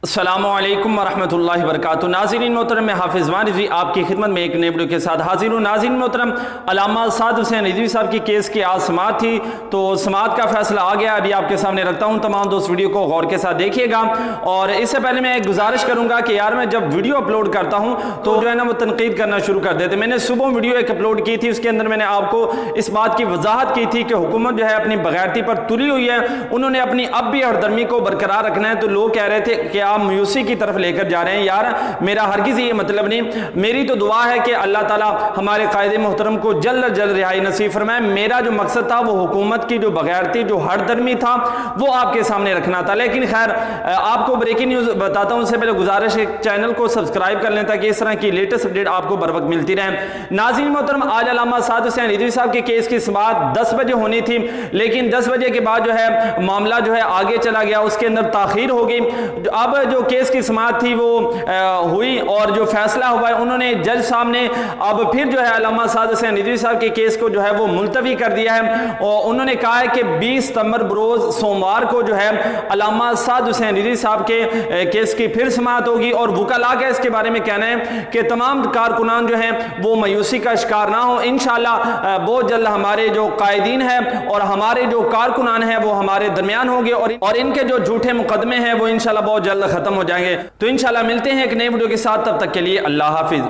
السلام علیکم ورحمۃ اللہ وبرکاتہ۔ ناظرین محترم، میں حافظ وان رضوی آپ کی خدمت میں ایک نئے ویڈیو کے ساتھ حاضر ہوں۔ ناظرین محترم، علامہ سعد حسین رضوی صاحب کی کیس کی آج سماعت تھی، تو سماعت کا فیصلہ آ گیا، ابھی آپ کے سامنے رکھتا ہوں۔ تمام دوست ویڈیو کو غور کے ساتھ دیکھیے گا، اور اس سے پہلے میں ایک گزارش کروں گا کہ یار میں جب ویڈیو اپلوڈ کرتا ہوں تو جو ہے نا وہ تنقید کرنا شروع کر دیتے۔ میں نے صبح ویڈیو ایک اپلوڈ کی تھی، اس کے اندر میں نے آپ کو اس بات کی وضاحت کی تھی کہ حکومت جو ہے اپنی بغیرتی پر تلی ہوئی ہے، انہوں نے اپنی اب بھی ہردرمی کو برقرار رکھنا ہے۔ تو لوگ کہہ رہے تھے کہ آپ میوسی کی طرف لے کر جا رہے ہیں، یار میرا ہرگز یہ مطلب نہیں۔ میری تو دعا ہے کہ اللہ تعالیٰ ہمارے قائد محترم کو جلد جلد رہائی نصیب فرمائے۔ میرا جو مقصد تھا وہ حکومت کی جو بغیرتی، جو ہر درمی تھا، وہ آپ کے سامنے رکھنا تھا۔ لیکن خیر، آپ کو بریکنگ نیوز بتاتا ہوں، اس سے پہلے گزارش ہے چینل کو سبسکرائب کر لیں تاکہ اس طرح کی لیٹسٹ اپڈیٹ آپ کو بر وقت ملتی رہے۔ ناظرین محترم، آج علامہ سعد حسین رضوی صاحب کے کیس کی سماعت 10 بجے ہونی تھی، لیکن 10 بجے کے بعد جو ہے معاملہ جو ہے آگے چلا گیا، اس کے اندر تاخیر ہو گئی۔ اب جو کیس کی سماعت تھی وہ ہوئی، اور جو فیصلہ ہوا ہے انہوں نے جج صاحب نے اب پھر جو ہے علامہ سعد حسین رضوی صاحب کے کیس کو جو ہے وہ ملتوی کر دیا ہے، اور انہوں نے کہا ہے کہ 20 ستمبر بروز سوموار کو جو ہے علامہ سعد حسین رضوی صاحب کے کیس کی پھر سماعت ہوگی، اور وکلاء کا اس کے بارے میں کہنا ہے کہ تمام کارکنان جو ہیں وہ مایوسی کا شکار نہ ہوں۔ انشاءاللہ بہت جلد ہمارے جو قائدین ہیں اور ہمارے جو کارکنان ہیں وہ ہمارے درمیان ہوں گے، اور ان کے جو جھوٹے مقدمے ہیں وہ انشاءاللہ بہت جلد ختم ہو جائیں گے۔ تو انشاءاللہ ملتے ہیں ایک نئے ویڈیو کے ساتھ، تب تک کے لیے اللہ حافظ۔